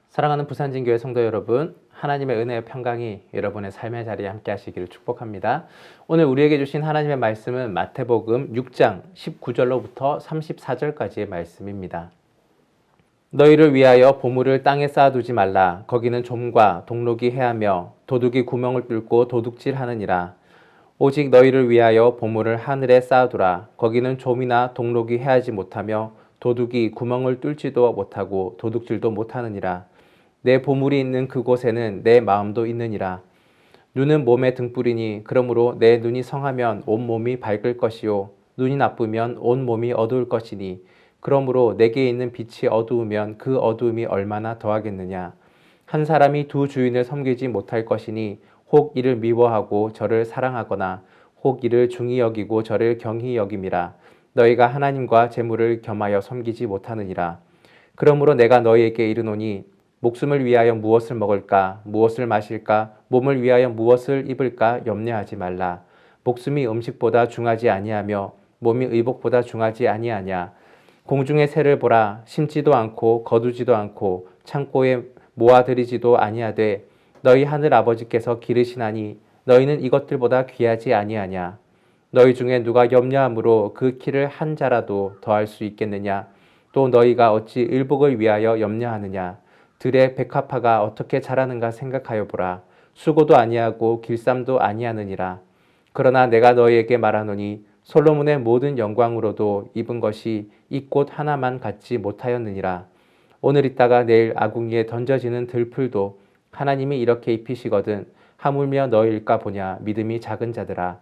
사랑하는 부산진교회 성도 여러분, 하나님의 은혜의 평강이 여러분의 삶의 자리에 함께 하시기를 축복합니다. 오늘 우리에게 주신 하나님의 말씀은 마태복음 6장 19절로부터 34절까지의 말씀입니다. 너희를 위하여 보물을 땅에 쌓아두지 말라. 거기는 좀과 동록이 해하며 도둑이 구멍을 뚫고 도둑질하느니라. 오직 너희를 위하여 보물을 하늘에 쌓아두라. 거기는 좀이나 동록이 해하지 못하며 도둑이 구멍을 뚫지도 못하고 도둑질도 못하느니라. 내 보물이 있는 그곳에는 내 마음도 있느니라. 눈은 몸의 등불이니 그러므로 내 눈이 성하면 온 몸이 밝을 것이요 눈이 나쁘면 온 몸이 어두울 것이니 그러므로 내게 있는 빛이 어두우면 그 어두움이 얼마나 더하겠느냐. 한 사람이 두 주인을 섬기지 못할 것이니 혹 이를 미워하고 저를 사랑하거나 혹 이를 중히 여기고 저를 경히 여김이라. 너희가 하나님과 재물을 겸하여 섬기지 못하느니라. 그러므로 내가 너희에게 이르노니 목숨을 위하여 무엇을 먹을까, 무엇을 마실까, 몸을 위하여 무엇을 입을까 염려하지 말라. 목숨이 음식보다 중하지 아니하며 몸이 의복보다 중하지 아니하냐. 공중의 새를 보라. 심지도 않고 거두지도 않고 창고에 모아들이지도 아니하되 너희 하늘 아버지께서 기르시나니 너희는 이것들보다 귀하지 아니하냐. 너희 중에 누가 염려함으로 그 키를 한 자라도 더할 수 있겠느냐. 또 너희가 어찌 의복을 위하여 염려하느냐. 들의 백합화가 어떻게 자라는가 생각하여 보라. 수고도 아니하고 길쌈도 아니하느니라. 그러나 내가 너희에게 말하노니 솔로몬의 모든 영광으로도 입은 것이 이 꽃 하나만 갖지 못하였느니라. 오늘 있다가 내일 아궁이에 던져지는 들풀도 하나님이 이렇게 입히시거든 하물며 너희일까 보냐. 믿음이 작은 자들아.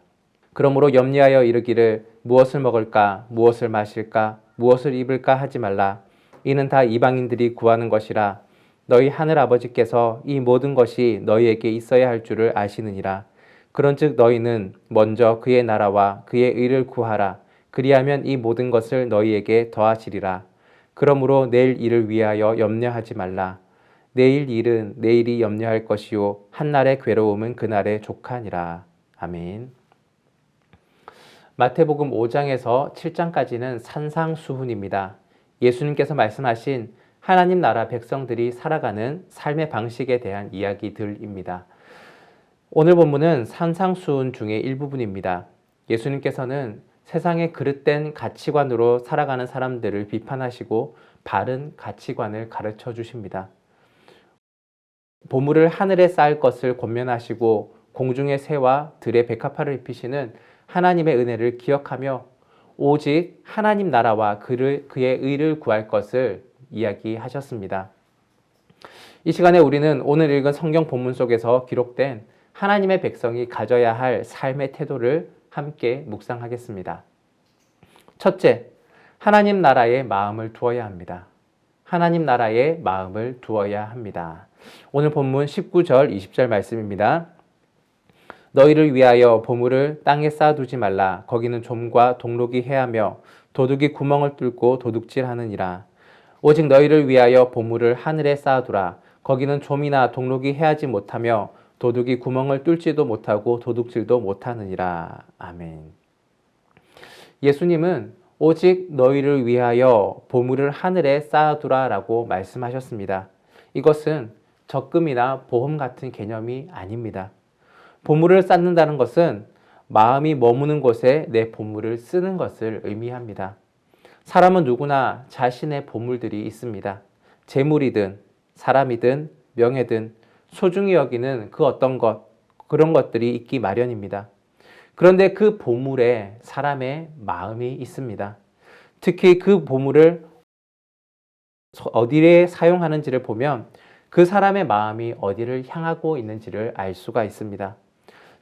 그러므로 염려하여 이르기를 무엇을 먹을까, 무엇을 마실까, 무엇을 입을까 하지 말라. 이는 다 이방인들이 구하는 것이라. 너희 하늘 아버지께서 이 모든 것이 너희에게 있어야 할 줄을 아시느니라. 그런즉 너희는 먼저 그의 나라와 그의 의를 구하라. 그리하면 이 모든 것을 너희에게 더하시리라. 그러므로 내일 일을 위하여 염려하지 말라. 내일 일은 내일이 염려할 것이요 한날의 괴로움은 그날의 족하니라. 아멘. 마태복음 5장에서 7장까지는 산상수훈입니다. 예수님께서 말씀하신 하나님 나라 백성들이 살아가는 삶의 방식에 대한 이야기들입니다. 오늘 본문은 산상수훈 중의 일부분입니다. 예수님께서는 세상의 그릇된 가치관으로 살아가는 사람들을 비판하시고 바른 가치관을 가르쳐 주십니다. 보물을 하늘에 쌓을 것을 권면하시고 공중의 새와 들의 백합화를 입히시는 하나님의 은혜를 기억하며 오직 하나님 나라와 그의 의를 구할 것을 이야기하셨습니다. 이 시간에 우리는 오늘 읽은 성경 본문 속에서 기록된 하나님의 백성이 가져야 할 삶의 태도를 함께 묵상하겠습니다. 첫째, 하나님 나라에 마음을 두어야 합니다. 하나님 나라에 마음을 두어야 합니다. 오늘 본문 19절, 20절 말씀입니다. 너희를 위하여 보물을 땅에 쌓아두지 말라. 거기는 좀과 동록이 해하며 도둑이 구멍을 뚫고 도둑질하느니라. 오직 너희를 위하여 보물을 하늘에 쌓아두라. 거기는 좀이나 동록이 해하지 못하며 도둑이 구멍을 뚫지도 못하고 도둑질도 못하느니라. 아멘. 예수님은 오직 너희를 위하여 보물을 하늘에 쌓아두라 라고 말씀하셨습니다. 이것은 적금이나 보험 같은 개념이 아닙니다. 보물을 쌓는다는 것은 마음이 머무는 곳에 내 보물을 쓰는 것을 의미합니다. 사람은 누구나 자신의 보물들이 있습니다. 재물이든 사람이든 명예든 소중히 여기는 그 어떤 것, 그런 것들이 있기 마련입니다. 그런데 그 보물에 사람의 마음이 있습니다. 특히 그 보물을 어디에 사용하는지를 보면 그 사람의 마음이 어디를 향하고 있는지를 알 수가 있습니다.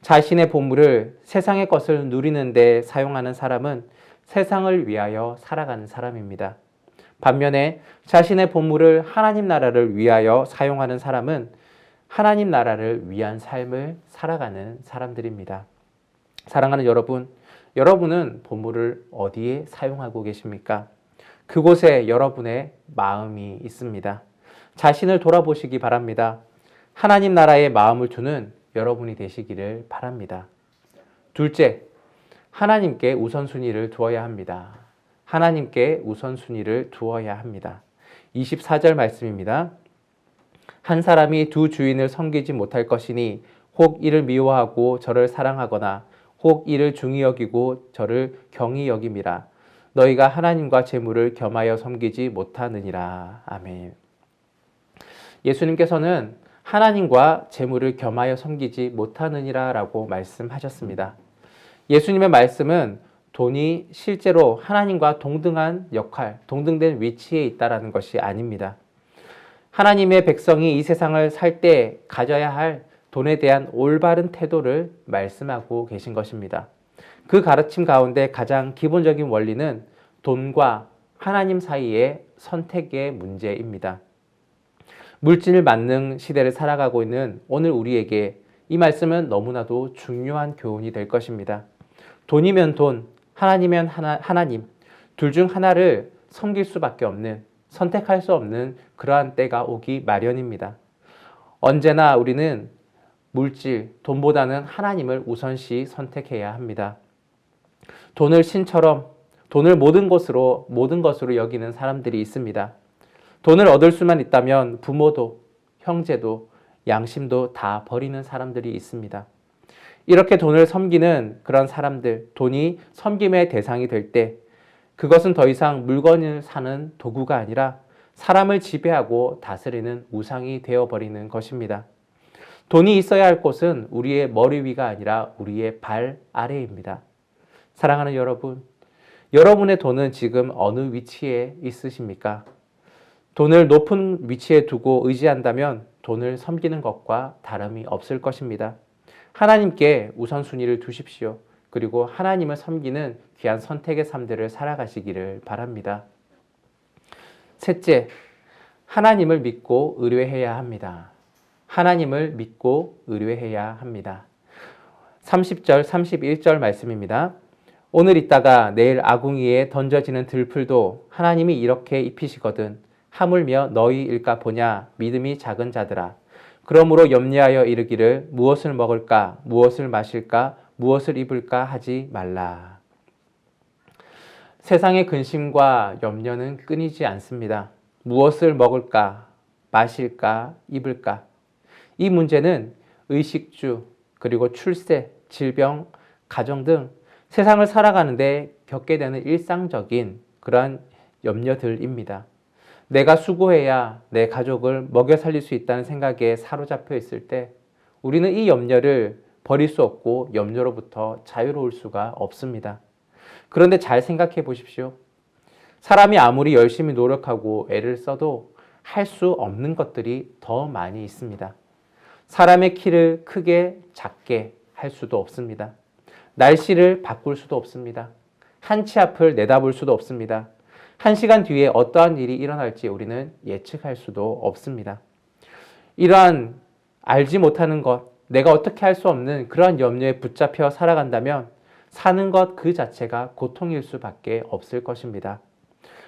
자신의 보물을 세상의 것을 누리는 데 사용하는 사람은 세상을 위하여 살아가는 사람입니다. 반면에 자신의 보물을 하나님 나라를 위하여 사용하는 사람은 하나님 나라를 위한 삶을 살아가는 사람들입니다. 사랑하는 여러분, 여러분은 보물을 어디에 사용하고 계십니까? 그곳에 여러분의 마음이 있습니다. 자신을 돌아보시기 바랍니다. 하나님 나라에 마음을 두는 여러분이 되시기를 바랍니다. 둘째, 하나님께 우선순위를 두어야 합니다. 하나님께 우선순위를 두어야 합니다. 24절 말씀입니다. 한 사람이 두 주인을 섬기지 못할 것이니 혹 이를 미워하고 저를 사랑하거나 혹 이를 중히 여기고 저를 경히 여김이라. 너희가 하나님과 재물을 겸하여 섬기지 못하느니라. 아멘. 예수님께서는 하나님과 재물을 겸하여 섬기지 못하느니라 라고 말씀하셨습니다. 예수님의 말씀은 돈이 실제로 하나님과 동등한 역할, 동등된 위치에 있다라는 것이 아닙니다. 하나님의 백성이 이 세상을 살 때 가져야 할 돈에 대한 올바른 태도를 말씀하고 계신 것입니다. 그 가르침 가운데 가장 기본적인 원리는 돈과 하나님 사이의 선택의 문제입니다. 물질 만능 시대를 살아가고 있는 오늘 우리에게 이 말씀은 너무나도 중요한 교훈이 될 것입니다. 돈이면 돈, 하나님이면 하나님, 둘 중 하나를 섬길 수밖에 없는, 선택할 수 없는 그러한 때가 오기 마련입니다. 언제나 우리는 물질, 돈보다는 하나님을 우선시 선택해야 합니다. 돈을 신처럼, 돈을 모든 것으로 여기는 사람들이 있습니다. 돈을 얻을 수만 있다면 부모도, 형제도, 양심도 다 버리는 사람들이 있습니다. 이렇게 돈을 섬기는 그런 사람들, 돈이 섬김의 대상이 될 때 그것은 더 이상 물건을 사는 도구가 아니라 사람을 지배하고 다스리는 우상이 되어버리는 것입니다. 돈이 있어야 할 곳은 우리의 머리 위가 아니라 우리의 발 아래입니다. 사랑하는 여러분, 여러분의 돈은 지금 어느 위치에 있으십니까? 돈을 높은 위치에 두고 의지한다면 돈을 섬기는 것과 다름이 없을 것입니다. 하나님께 우선순위를 두십시오. 그리고 하나님을 섬기는 귀한 선택의 삶들을 살아가시기를 바랍니다. 셋째, 하나님을 믿고 의뢰해야 합니다. 하나님을 믿고 의뢰해야 합니다. 30절, 31절 말씀입니다. 오늘 있다가 내일 아궁이에 던져지는 들풀도 하나님이 이렇게 입히시거든 하물며 너희일까 보냐 믿음이 작은 자들아. 그러므로 염려하여 이르기를 무엇을 먹을까 무엇을 마실까 무엇을 입을까 하지 말라. 세상의 근심과 염려는 끊이지 않습니다. 무엇을 먹을까 마실까 입을까. 이 문제는 의식주 그리고 출세, 질병, 가정 등 세상을 살아가는데 겪게 되는 일상적인 그러한 염려들입니다. 내가 수고해야 내 가족을 먹여 살릴 수 있다는 생각에 사로잡혀 있을 때 우리는 이 염려를 버릴 수 없고 염려로부터 자유로울 수가 없습니다. 그런데 잘 생각해 보십시오. 사람이 아무리 열심히 노력하고 애를 써도 할 수 없는 것들이 더 많이 있습니다. 사람의 키를 크게 작게 할 수도 없습니다. 날씨를 바꿀 수도 없습니다. 한 치 앞을 내다볼 수도 없습니다. 1시간 뒤에 어떠한 일이 일어날지 우리는 예측할 수도 없습니다. 이러한 알지 못하는 것, 내가 어떻게 할 수 없는 그러한 염려에 붙잡혀 살아간다면 사는 것 그 자체가 고통일 수밖에 없을 것입니다.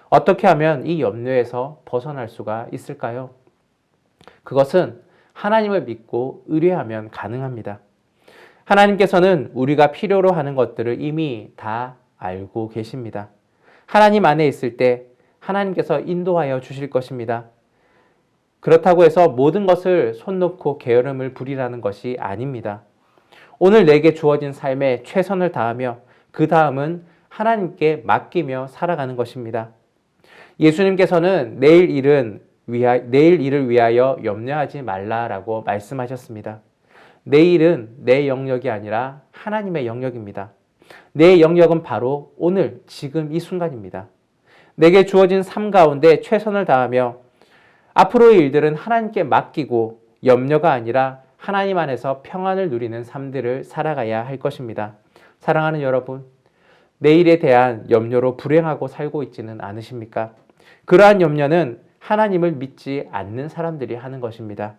어떻게 하면 이 염려에서 벗어날 수가 있을까요? 그것은 하나님을 믿고 의뢰하면 가능합니다. 하나님께서는 우리가 필요로 하는 것들을 이미 다 알고 계십니다. 하나님 안에 있을 때 하나님께서 인도하여 주실 것입니다. 그렇다고 해서 모든 것을 손 놓고 게으름을 부리라는 것이 아닙니다. 오늘 내게 주어진 삶에 최선을 다하며 그 다음은 하나님께 맡기며 살아가는 것입니다. 예수님께서는 내일 일을 위하여 염려하지 말라라고 말씀하셨습니다. 내일은 내 영역이 아니라 하나님의 영역입니다. 내 영역은 바로 오늘, 지금 이 순간입니다. 내게 주어진 삶 가운데 최선을 다하며 앞으로의 일들은 하나님께 맡기고 염려가 아니라 하나님 안에서 평안을 누리는 삶들을 살아가야 할 것입니다. 사랑하는 여러분, 내일에 대한 염려로 불행하고 살고 있지는 않으십니까? 그러한 염려는 하나님을 믿지 않는 사람들이 하는 것입니다.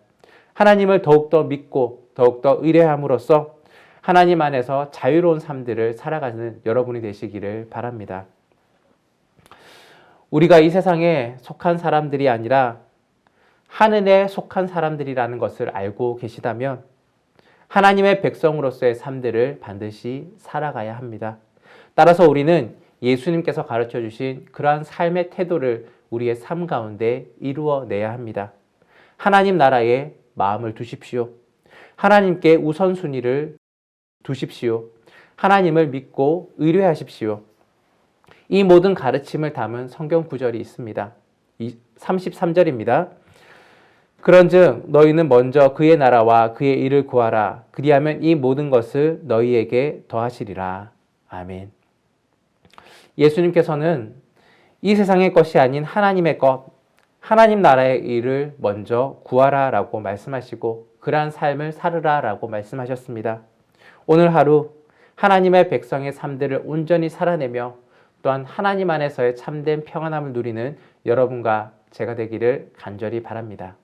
하나님을 더욱더 믿고 더욱더 의뢰함으로써 하나님 안에서 자유로운 삶들을 살아가는 여러분이 되시기를 바랍니다. 우리가 이 세상에 속한 사람들이 아니라 하늘에 속한 사람들이라는 것을 알고 계시다면 하나님의 백성으로서의 삶들을 반드시 살아가야 합니다. 따라서 우리는 예수님께서 가르쳐 주신 그러한 삶의 태도를 우리의 삶 가운데 이루어내야 합니다. 하나님 나라에 마음을 두십시오. 하나님께 우선순위를 두십시오. 하나님을 믿고 의뢰하십시오. 이 모든 가르침을 담은 성경 구절이 있습니다. 33절입니다. 그런즉 너희는 먼저 그의 나라와 그의 일을 구하라. 그리하면 이 모든 것을 너희에게 더하시리라. 아멘. 예수님께서는 이 세상의 것이 아닌 하나님의 것, 하나님 나라의 일을 먼저 구하라라고 말씀하시고 그러한 삶을 살으라라고 말씀하셨습니다. 오늘 하루 하나님의 백성의 삶들을 온전히 살아내며 또한 하나님 안에서의 참된 평안함을 누리는 여러분과 제가 되기를 간절히 바랍니다.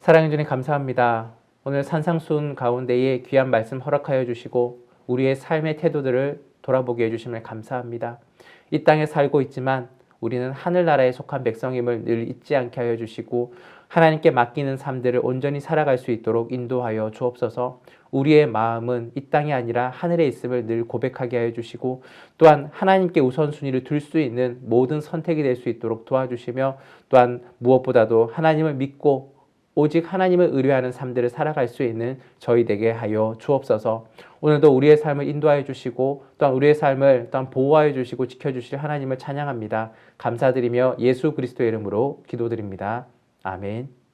사랑해 주님 감사합니다. 오늘 산상수훈 가운데에 귀한 말씀 허락하여 주시고 우리의 삶의 태도들을 돌아보게 해주심을 감사합니다. 이 땅에 살고 있지만 우리는 하늘나라에 속한 백성임을 늘 잊지 않게 하여 주시고 하나님께 맡기는 삶들을 온전히 살아갈 수 있도록 인도하여 주옵소서. 우리의 마음은 이 땅이 아니라 하늘에 있음을 늘 고백하게 하여 주시고 또한 하나님께 우선순위를 둘 수 있는 모든 선택이 될 수 있도록 도와주시며 또한 무엇보다도 하나님을 믿고 오직 하나님을 의뢰하는 삶들을 살아갈 수 있는 저희 되게 하여 주옵소서. 오늘도 우리의 삶을 인도하여 주시고 또한 우리의 삶을 또한 보호하여 주시고 지켜주실 하나님을 찬양합니다. 감사드리며 예수 그리스도의 이름으로 기도드립니다. 아멘.